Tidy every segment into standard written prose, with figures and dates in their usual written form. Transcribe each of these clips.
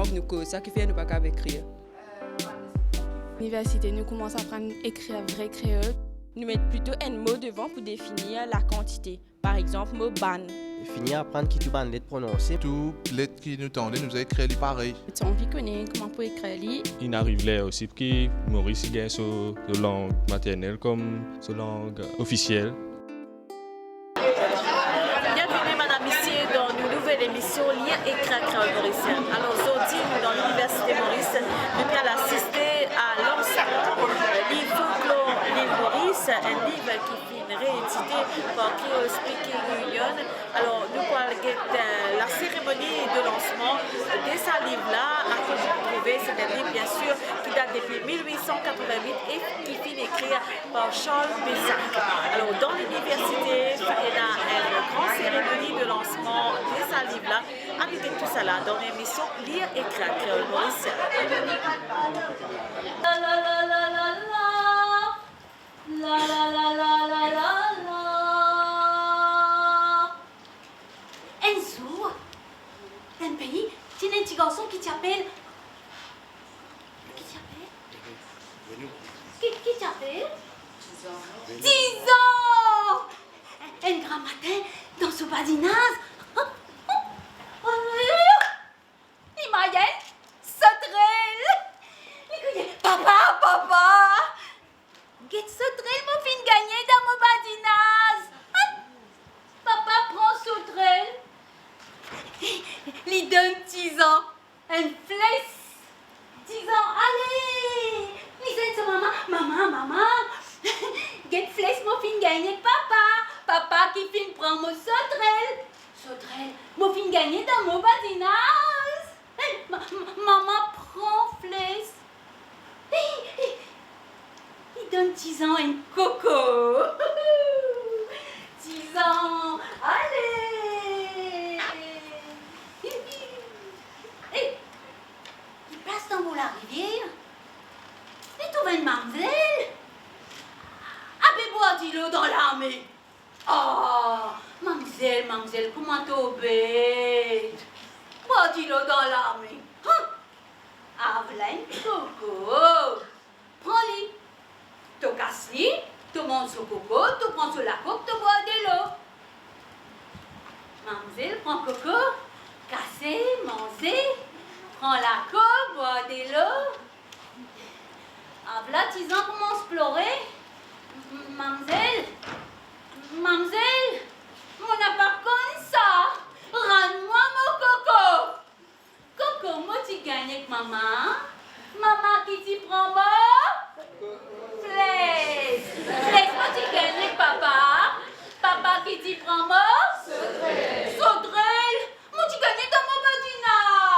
langue nous cause, ça qui fait nous pas capable écrire. L'université nous commence à apprendre à écrire vrai créole. Nous mettons plutôt un mot devant pour définir la quantité. Par exemple, mot ban. Finir à apprendre qui tout ban lettre prononcée. Tout lettre qui nous tendait, nous a écrit les pareil. Tu as envie de connaître comment pour écrire li. Il arrive là aussi que Maurice gagne sa langue maternelle comme sa langue officielle. Bienvenue Madame Missier dans une nouvelle émission Lien écrit créole mauricien. Alors aujourd'hui, nous dans l'Université Maurice, nous allons assister à lancement livre folklore l'île Maurice, un livre qui est réédité par Creole Speaking Union. Alors nous allons la cérémonie de lancement de ce livre-là à que vous trouvez. C'est un livre bien sûr qui date depuis 1888 et qui finit écrit par Charles Bézac. Alors dans l'université, il y a une grande cérémonie de lancement de ce livre-là. Avec tout ça là dans l'émission Lire et écrire créole mauricien. La la la la la la la la la la la la. Un jour, un pays, tu as un petit garçon qui t'appelle. Qui t'appelle? Qui t'appelle? 10 ans. Un grand matin, dans ce badinage. Imagine, sauterelle. Papa, papa. Get sauterelle, mon fin gagné dans mon badinage. Papa prend sauterelle. Il donne 10 ans. Un flèche. 10 ans, allez. Il dit à maman. Get flèche, mon fin gagné, papa. Papa qui fin prend mon sauterelle. Sauterelle, mon fin gagné dans mon badinage. Maman prend flèche. Il donne 10 ans un coco. 10 ans, allez. Il passe dans la rivière. Il trouve une mademoiselle. Avec boire de l'eau dans l'armée. Oh, mademoiselle, comment t'es bête? Boire de l'eau dans l'armée. Aveline coco. Prends-les. Tu casses-les, tu montes sur coco, tu prends sur la coque, tu bois de l'eau. Mademoiselle prend coco, casser, manger, prend la coque, bois de l'eau. Avla, 10 ans commence à pleurer. Mademoiselle, mon appart comme ça. Rends-moi mon coco. Coco, moi tu gagnes avec maman. Maman qui t'y prend moi. Flèche, moi tu gagnes avec papa. Papa qui t'y prend moi. Sauterelle, moi tu gagnes dans mon badinage.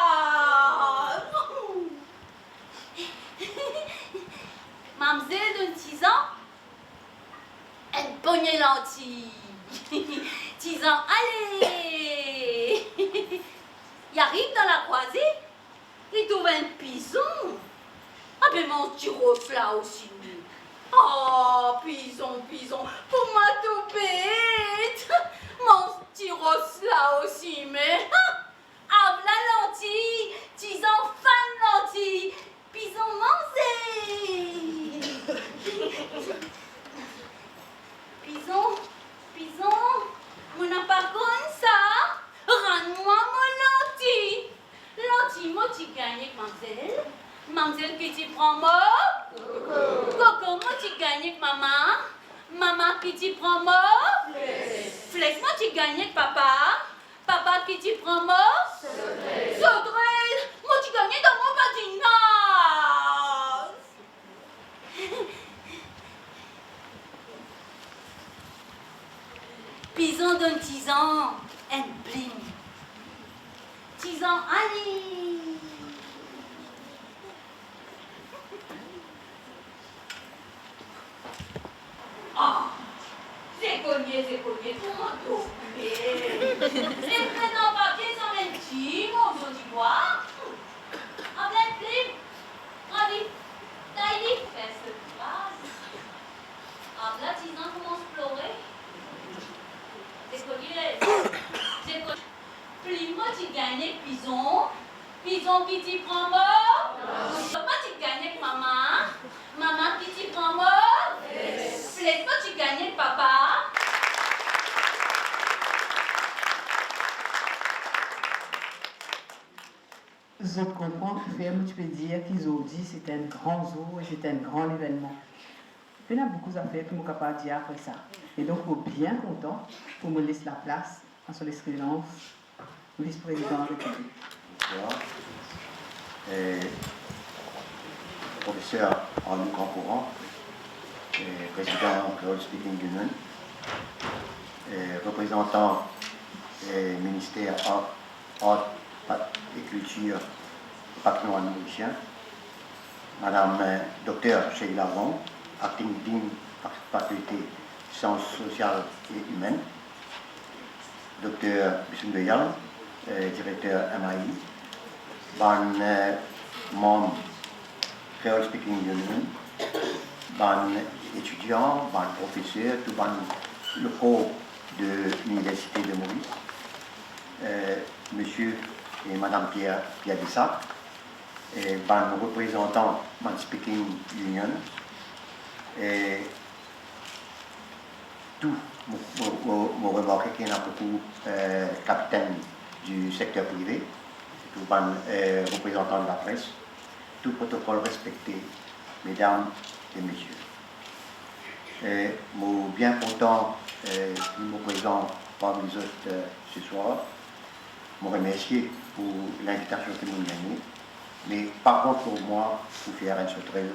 Mademoiselle de 10 ans. Elle pognée lentille. 10 ans, allez. Il arrive dans la croisée, il trouve un pison. Ah ben mon petit rose là aussi. Oh, pison, pour moi tout bête. Mon petit rose là aussi, mais. Ah, la lentille, 10 ans, fan lentille. Pison mangé. Pison, mon appart comme ça. Rends-moi mon lentille. Lentille, moi tu gagnes avec mademoiselle. Mademoiselle qui t'y prend moi. Coco, moi tu gagnes avec maman. Maman qui t'y prend moi. Flèche, moi tu gagnes avec papa. Papa qui t'y prend moi. Sauterelle, moi tu gagnes dans mon badinage. Pison donne 10 ans, un bling. 10 ans, allez. Ah, c'est cogné, pour moi tout. C'est maintenant papier sans un petit, mon joli bois. En plein flip, allez, taille, fais ce phrase. Ah, là, 10 ans commence à pleurer. C'est cogné, moi tu gagnes pison. Pison qui t'y prend mort? Moi tu gagnes avec maman. Maman qui t'y prend mort? Plaît-moi tu gagnes avec papa. Je comprends que ferme, tu peux dire qu'ils ont dit c'était un grand jour et c'était un grand événement. Il y a beaucoup d'affaires que je suis capable de dire après ça. Et donc, je suis bien content pour me laisser la place en son excellence, le vice-président de la République. Professeur Arnaud Grand-Courant, président Creole Speaking Union, représentant du ministère Art et Culture et Patrimoine mauricien, Madame Dr Sheila Wong, acting dean faculté sciences sociales et humaines, Dr Bissoun Deyal, directeur MAI, ban membre Creole Speaking Union, ban étudiants, ban professeurs, tout ban locaux de l'Université de Maurice, Monsieur et Madame Pierre Dessac, et ban représentant ban Speaking Union, et tout mon remarqué qu'il y en a beaucoup capitaines du secteur privé, tout ban représentant de la presse, tout protocole respecté, mesdames et messieurs. Je suis bien content de me présenter parmi les autres ce soir. Je remercie pour l'invitation que vous m'avez donnée. Mais par contre, pour moi, il faut faire un sauterelle.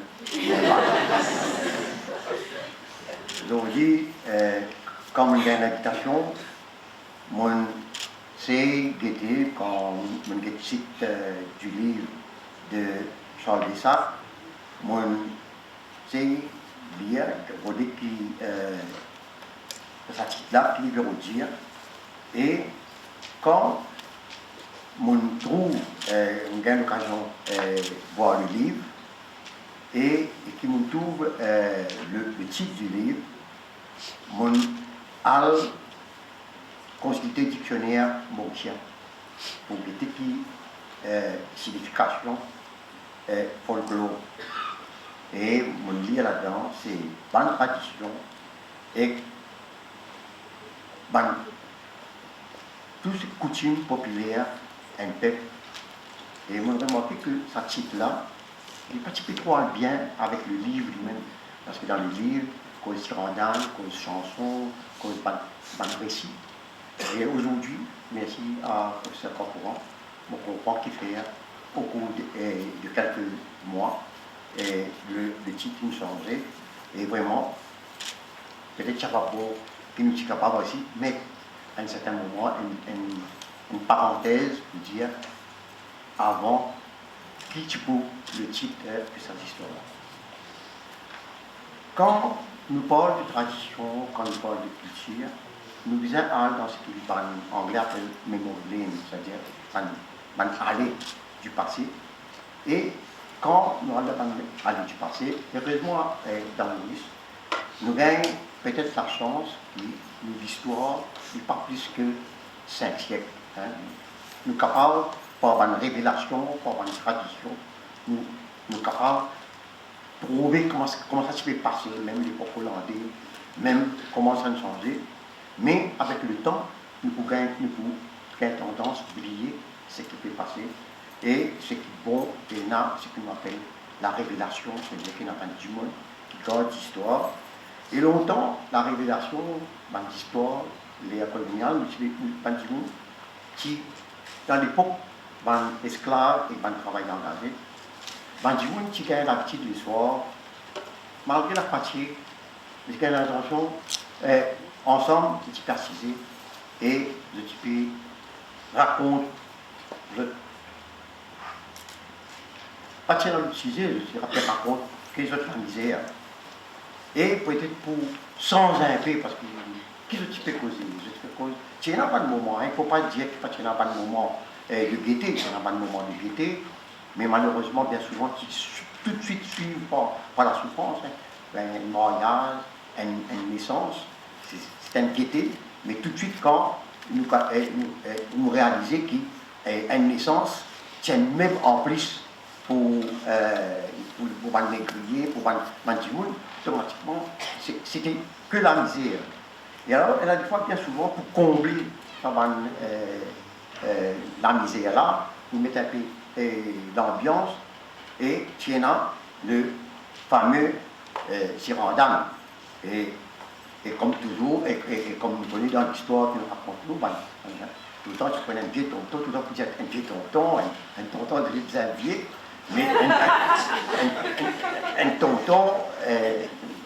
Aujourd'hui, comme il y a une invitation, moi, c'est guetter quand je cite du livre de Charles Dessac, moi, c'est lire, qui ça titre-là, qui veut dire. Et quand on trouve une occasion de voir le livre et qui me trouve le titre du livre, on a consulté le dictionnaire mauricien pour guetter qui signification folklore. Et mon lire là-dedans, c'est bonne tradition et toutes ces coutumes populaires un peuple. Et je me remarqué que ce titre-là, il n'est pas petit peu trop bien avec le livre lui-même. Parce que dans le livre, cause scandale, cause chanson, cause ban récit. Et aujourd'hui, merci à professeur Grand-Courant, je comprends qu'il fait au cours de quelques mois. Et le titre nous changeait. Et vraiment, peut-être Chapapo, qui nous est capable aussi, mais à un certain moment, une parenthèse pour dire avant qui tu peux le titre de cette histoire. Quand nous parlons de tradition, quand nous parlons de culture, nous disons dans ce qu'il parle en anglais appelle memory lane, c'est-à-dire aller du passé. Et quand nous allons aller du passé, heureusement dans le Maurice, nous gagnons peut-être la chance que l'histoire n'est pas plus que 5 siècles. Hein. Nous sommes capables, par une révélation, par une tradition, nous sommes capables de trouver comment ça se fait passer, même l'époque hollandaise, même comment ça a changé. Mais avec le temps, nous pouvons gagner tendance à oublier ce qui peut passer. Et ce qui est bon, et là, ce qu'on appelle la révélation, c'est-à-dire qu'il y a du monde qui garde l'histoire. Et longtemps, la révélation, l'histoire, les coloniales, qui, dans l'époque, les esclaves et les travailleurs engagés, les gens qui ont l'habitude du soir, malgré la fatigue, ils ont l'intention, ensemble, de persistent et de raconter. Pas de l'utiliser, je rappelle par contre qu'ils ont la misère. Et peut-être pour sans un peu, parce que qui tu peux causer? Tu n'as pas de moment, il ne faut pas dire que tu n'as pas de moment de gaieté, tu n'as pas de moment de gaieté, mais malheureusement, bien souvent, qui tout de suite suivent par la souffrance. Un mariage, une naissance, c'est une gaieté, mais tout de suite, quand nous réalisons qu'une naissance, tiennent même en plus pour les négriers, pour les Djimoun, automatiquement, c'était que la misère. Et alors, elle a des fois, bien souvent, pour combler la misère là, ils mettent un peu l'ambiance et tiennent le fameux Sirandam. Et comme toujours, et comme vous connaissez dans l'histoire que nous racontons, tout le temps tu connais un vieux tonton, tout le temps tu dis un vieux tonton, un tonton de l'Ipsavier, mais un tonton,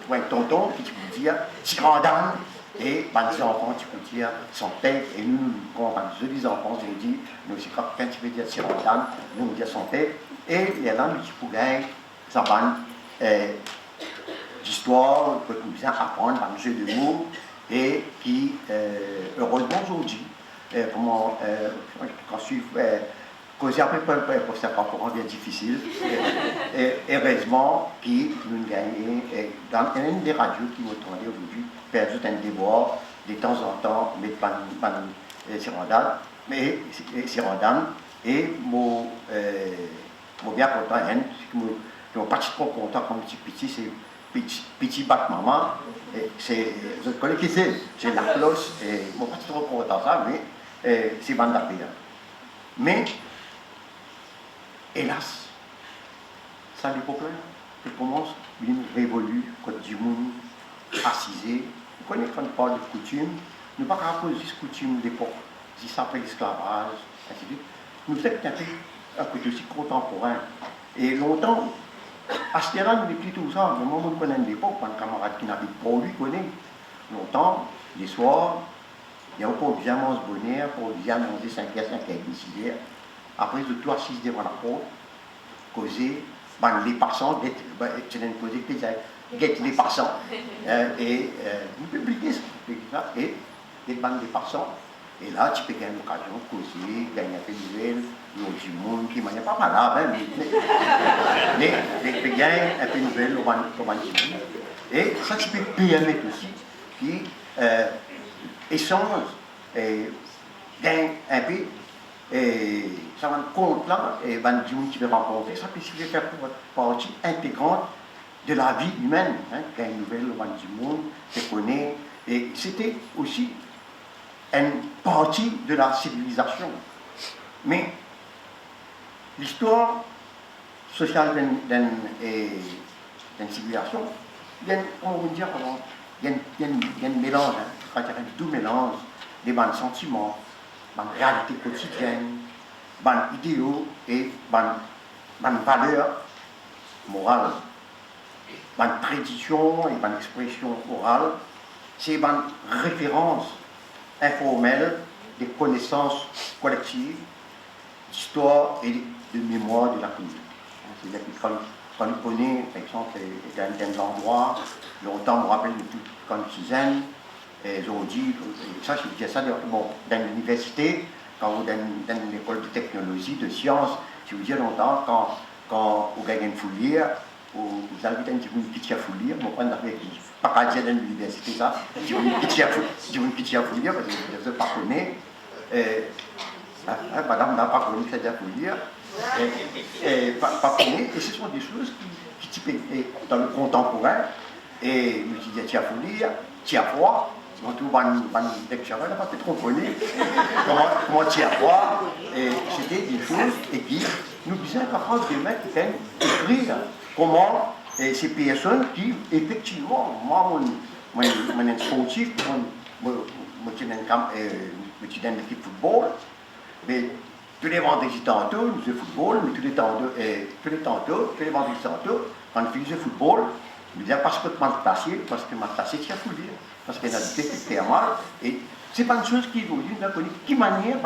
ou un tonton qui tu peux dire Sirandam. Et les enfants, tu peux dire son père, et nous, quand je dis enfants, je dis, nous aussi, quand tu veux dire Sirandam, nous on dit son père, et il y a là, tu peux gagner, ça va, d'histoire que nous bien apprendre par le jeu de mots et qui, heureusement aujourd'hui, quand je suis causé un peu pour ça encore bien difficile, et heureusement qui nous gagnons dans une des radios qui m'entendait aujourd'hui, perdu un devoir de temps en temps, mais pas Sirandam, et mon bien content, je suis pas trop content comme petit, c'est petit bac maman, je connais qui c'est la cloche, et je ne suis pas trop content de ça, mais c'est bande à mais, hélas, ça les problèmes, ils commencent à révoluer, quand du monde assisé. Vous connaissez quand on parle de coutume, nous ne pouvons pas causer de coutume d'époque, si ça fait l'esclavage, ainsi de suite. Nous sommes un côté aussi contemporain. Et longtemps, à ce moment-là, nous n'étions tout ça. Mais moi, je connais l'époque, un camarade qui n'avait pas lui connaît. Longtemps, les soirs, il y a encore bien manger bonheur pour bien manger 5h, 5h, 6h. Après, je dois assis devant la porte, causer, les passants, tu n'as pas posé guette les passants. Et vous publiez ça, et les bandes des passants. Et là, tu peux gagner l'occasion de causer, gagner un peu de nouvelles, il y a du monde qui n'est pas malade, mais tu peux gagner un peu de nouvelles au Bandicoot. Et ça, tu peux permettre aussi, qui échange, gagne un peu, et ça va compte là, et Bandicoot qui va rencontrer, ça peut faire partie intégrante de la vie humaine, gagner une nouvelle au Bandicoot, se connaît, et c'était aussi une partie de la civilisation. Mais l'histoire sociale d'une civilisation, il y a, comment vous dire, il y a un mélange, un doux mélange des bons sentiments, des réalités quotidiennes, des idéaux et des valeurs morales, des traditions et des expressions orales, c'est des références informelles des connaissances collectives, d'histoire et de mémoire de la communauté. C'est-à-dire que quand on connaît, par exemple, d'un endroit, longtemps, je me rappelle quand je suis jeune, ils ont dit, ça, je disais ça bon, dans l'université, quand vous dans l'école de technologie, de sciences, je vous dis longtemps, quand vous gagnez une foulière, vous avez un petit foulière, vous prenez pas qu'à dire dans l'université, ça, je vous une petite foulière, parce que je ne sais pas connaître. Madame n'a pas connu cette foulière, pas connu, et ce sont des choses qui typent dans le contemporain, et je disais, tu as foulière, tu as froid, on trouve un lecture, elle n'a pas trop connu, comment tu as froid, et c'était des choses et qui nous disaient qu'apprendre des mecs qui viennent écrire comment ces personnes qui, effectivement, moi, mon sportif, je suis dans l'équipe de football, mais tous les vendredis tantôt, nous faisons football, mais tous les vendredis tantôt, quand on faisait football, je disais parce que tu m'as placé, tu as foulé, parce qu'il y a des qui fait mal, et c'est pas une chose qui aujourd'hui, on a connu, qui manière,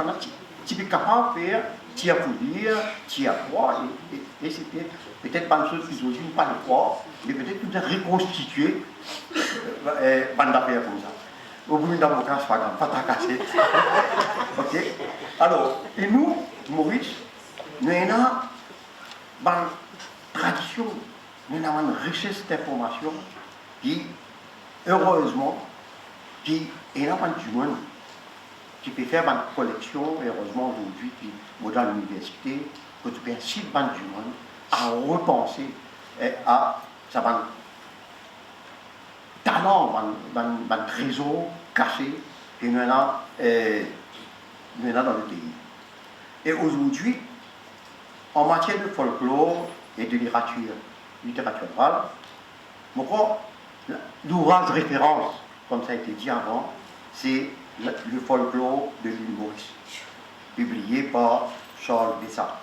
tu es capable de faire, tu as foulé, tu as froid, et c'était peut-être pas une chose qui aujourd'hui pas de froid, mais peut-être tout à reconstituer, bande d'affaires comme ça. Au bout d'un avocat, c'est pas grave, pas tracasser. Ok? Alors, et nous, Maurice, nous avons une tradition, nous avons une richesse d'informations qui, heureusement, qui est là du monde, qui peut faire une collection, heureusement aujourd'hui, qui est dans l'université, que tu peux inciter du monde à repenser à sa talent, un trésor caché que nous avons dans le pays. Et aujourd'hui, en matière de folklore et de littérature orale, l'ouvrage de référence, comme ça a été dit avant, c'est le folklore de l'île Maurice, publié par Charles Bessart.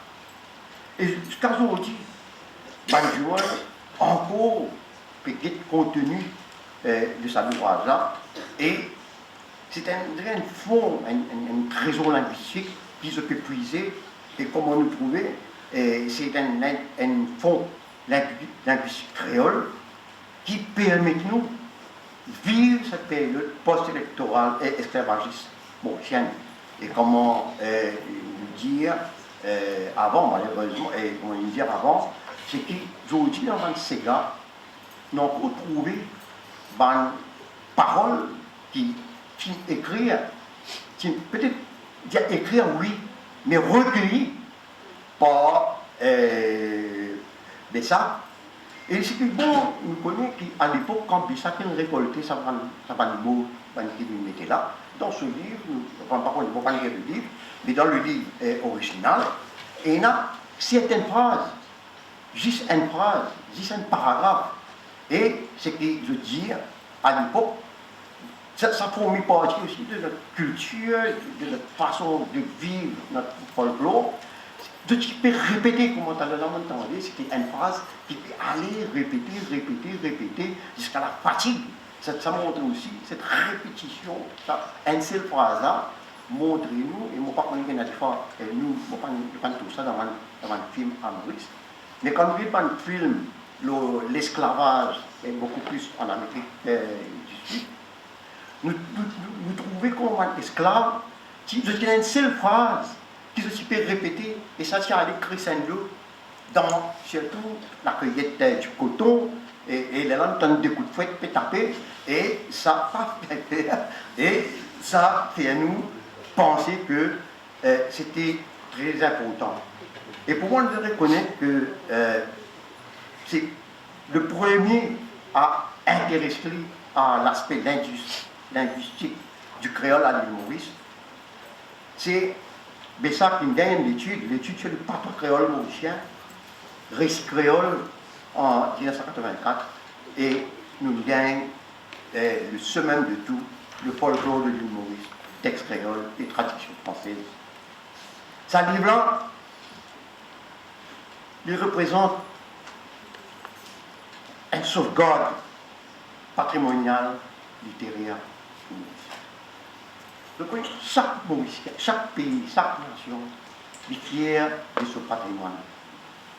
Et jusqu'à aujourd'hui, Banjouan encore petit contenu de cet ouvrage-là, et c'est un fond, un trésor linguistique qui se peut puiser, et comment nous trouver, c'est un fond linguistique créole qui permet nous vivre cette période post-électorale et esclavagiste mauricienne. Et comment nous dire avant, malheureusement, et comment nous dire avant, c'est qu'aujourd'hui, dans le Sega, nous avons trouvé des paroles qui écrivent, peut-être écrire oui, mais recueillies par Bessart. Et c'est que bon, nous connaissons qu'à l'époque, quand Bessart a récolté sa mot qu'il mettait là, dans ce livre, nous ne pouvons pas lire le livre, mais dans le livre original, il y a certaines phrases, juste une phrase, juste un paragraphe. Et ce que je veux dire, à l'époque, ça formait partie aussi de notre culture, de notre façon de vivre notre folklore. De tu peux répéter, comme on l'a entendu, c'était une phrase qui peut aller répéter jusqu'à la fatigue. Ça montre aussi cette répétition, une seule phrase là, montrez-nous, et moi pas connais qu'il y a des fois, nous, je ne pas tout ça dans un film à Maurice, mais quand nous voyons un film, l'esclavage est beaucoup plus en Amérique du Sud, nous trouvons comme un esclave, qui a une seule phrase, qui se peut répéter, et ça tient à crescendo dans surtout la cueillette du coton, et les gens donnent des coups de fouet, peut taper, et ça fait à nous penser que c'était très important. Et pour moi, je reconnais que c'est le premier à intéresser à l'aspect linguistique du créole à l'île Maurice. C'est Bessart qui gagne l'étude sur le patois créole mauricien, Récit créole en 1984, et nous gagnons le summum de tout, le folklore de l'île Maurice, texte créole et tradition française. Ça livre-là, il représente une sauvegarde patrimoniale, littéraire. Donc, chaque Mauricien, chaque pays, chaque nation est fier de ce patrimoine,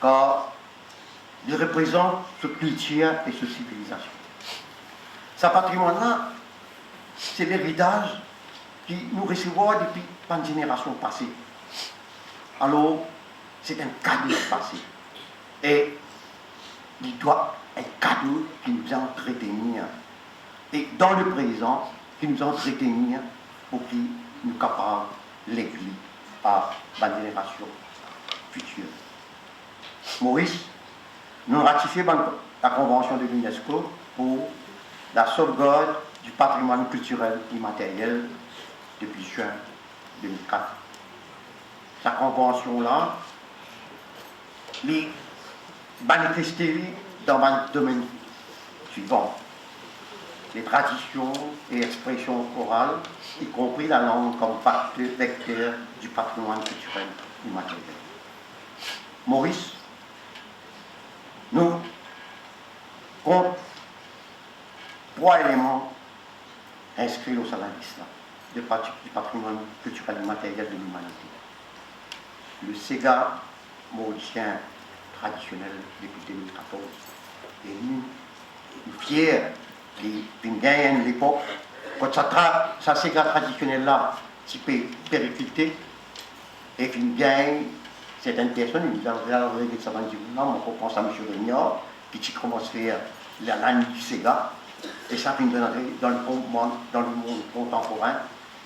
car il représente ce culture et ce civilisation. Ce patrimoine-là, c'est l'héritage qui nous recevons depuis une génération passée. Alors, c'est un cadeau passé. Et il doit être un cadeau qui nous a entretenir. Et dans le présent, qui nous a entretenir pour qu'il nous capable l'église à la génération future. Maurice, nous ratifions la Convention de l'UNESCO pour la sauvegarde du patrimoine culturel immatériel depuis juin 2004. Cette convention-là, les manifestée dans un domaine suivant: les traditions et expressions orales, y compris la langue comme vecteur du patrimoine culturel immatériel. Maurice nous compte 3 éléments inscrits au Saladisla du patrimoine culturel immatériel de l'humanité. Le Sega mauricien traditionnel depuis 2014. Et nous fiers d'une gagne l'époque, quand ça Sega traditionnel-là, qui peut péricliter, et qu'une gagne, certaines personnes, ils ont dit ça va dire, non, on pense à M. Régnard, qui commence à faire l'année du Sega, et ça finit dans le monde contemporain,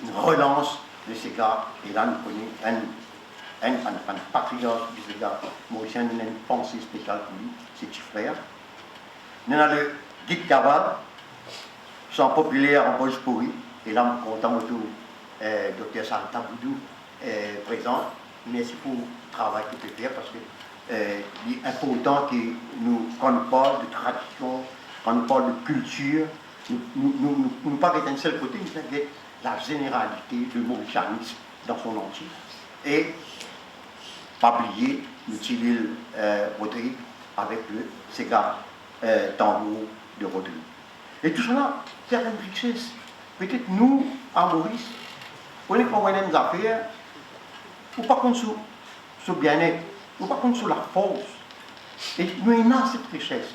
une relance de Sega, et là nous prenons un patriote du gars mauricien, nous avons une pensée spéciale pour lui, ses petits frères. Nous avons le guide Caval, sont populaires en Bojpuri, et là, je suis content de Dr. Santa Boudou présent. Merci pour le travail que tu fais parce que il est important que nous, quand nous parlons de tradition, quand nous parlons de culture, nous ne parlons pas d'un seul côté, nous avons la généralité du mauricianisme dans son entier. Et, pas oublier, l'utile Rodrigue avec le Sega tambour de Rodrigue. Et tout cela, c'est une richesse. Peut-être nous, à Maurice, on est pas des affaires, ou pas contre ce bien-être, ou pas contre la force. Et nous avons cette richesse.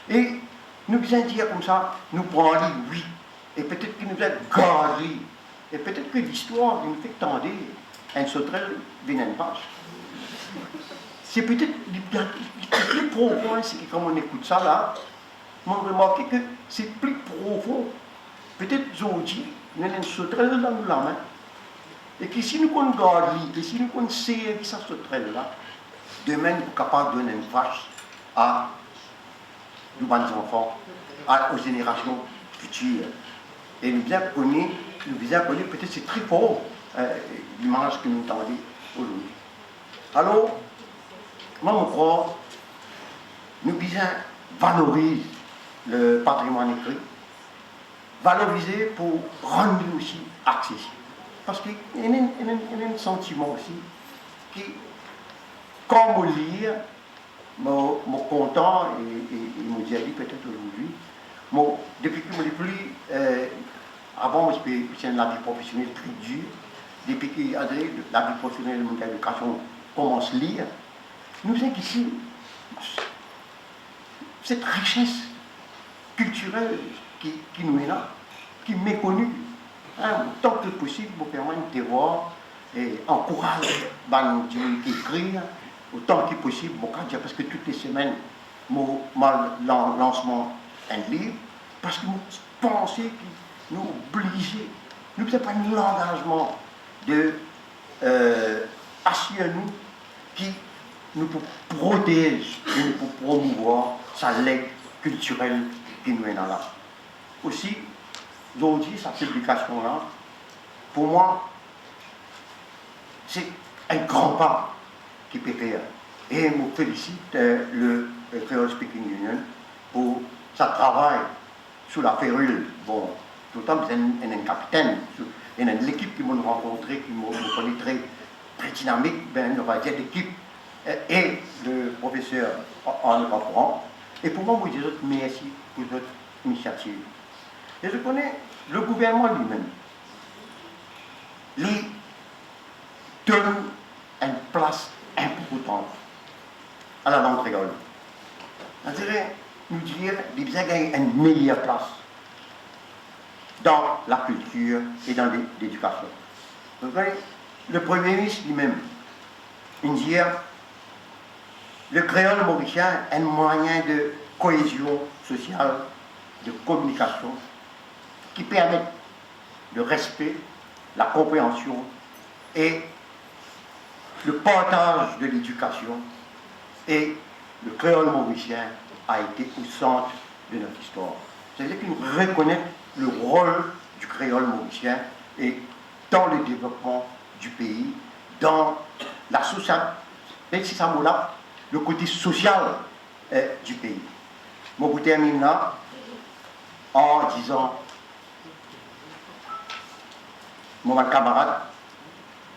Et nous besoin dire comme ça, nous prenons oui. Et peut-être que nous êtes gardés. Et peut-être que l'histoire nous fait tendre un sauterelle vient une page. C'est peut-être le plus profond, c'est que comme on écoute ça là, on remarque que c'est plus profond. Peut-être aujourd'hui, nous avons une sauterelle dans la main. Et que si nous avons gardé, et si nous avons serré cette sauterelle là, demain nous sommes capables de donner une vache à nos enfants, aux générations futures. Et nous bien connaître, peut-être c'est très fort l'image que nous entendons aujourd'hui. Alors, moi, je crois, nous devons valoriser le patrimoine écrit, valoriser pour rendre lui aussi accessible. Parce qu'il y a un sentiment aussi qui, quand on lit, je suis content et je me dis peut-être aujourd'hui, depuis que je l'ai plus, avant, c'est la vie professionnelle très dure, depuis que la vie professionnelle de l'éducation commence à lire, nous inquiétons cette richesse culturelle qui nous est là, qui est méconnue. Tant que possible, vous permettez de voir et encourager les écrire autant que possible, parce que toutes les semaines, je lancement un livre, parce que nous pensons que nous obligés, nous n'avons pas l'engagement de assurer nous qui nous protège et nous promouvoir sa legs culturelle qui nous est là. Aussi, aujourd'hui, cette publication-là, pour moi, c'est un grand pas qui peut faire. Et je félicite le Creole Speaking Union pour son travail sur la férule. Bon, tout le temps, c'est un capitaine. Il y a l'équipe qui m'a rencontré, qui m'a connaît très dynamique, on va dire l'équipe et le professeur en courant. Et pour moi, je dis merci pour votre initiative. Et je connais le gouvernement lui-même. Il donne une place importante à la langue créole. On dirait nous dire qu'il y a une meilleure place dans la culture et dans l'éducation. Le Premier ministre lui-même, il dit le créole mauricien est un moyen de cohésion sociale, de communication, qui permet le respect, la compréhension et le partage de l'éducation. Et le créole mauricien a été au centre de notre histoire. C'est-à-dire qu'il reconnaît le rôle du créole mauricien et dans le développement du pays, dans la sociale, et c'est ça mot-là, le côté social du pays. Je vous termine là en disant, mon camarade,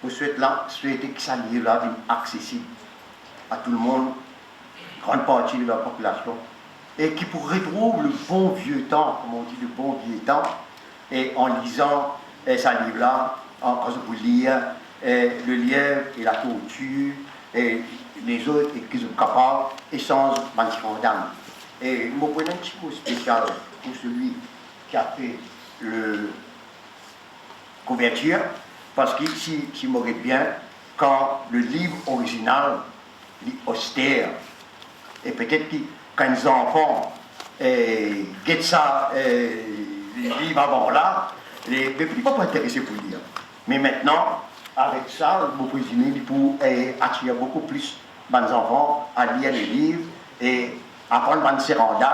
je souhaite que ça livre-là soit accessible à tout le monde, grande partie de la population, et qui pour retrouver le bon vieux temps, comme on dit, le bon vieux temps, et en lisant ça livre-là, quand vous lire le lièvre et la tortue, et les autres, et qu'ils sont capables, et sans mention d'âme. Et je me prenais un petit peu spécial pour celui qui a fait le couverture, parce que si m'aurait bien, quand le livre original, austère, et peut-être que quand les enfants guettent ça, les livres avant là, les petits ne sont pas intéressés pour lire. Mais maintenant, avec ça, vous présumez, pour attirer beaucoup plus les enfants à lire les livres et apprendre à se rendre.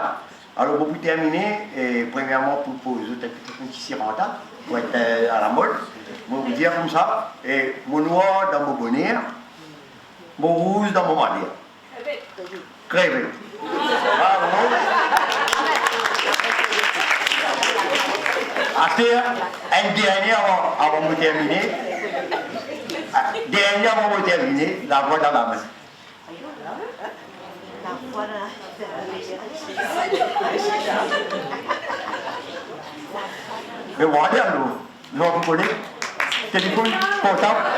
Alors, pour terminer, premièrement, pour poser un petit sirendal, pour être à la mode, je vais vous dire comme ça, mon noir dans mon bonnet, mon rouge dans mon manière. Crevé. Bravo. Un dernier avant de terminer. Dernier avant de terminer, la voix dans la main. Mais voilà, nous, vous connaissez, téléphone, portable.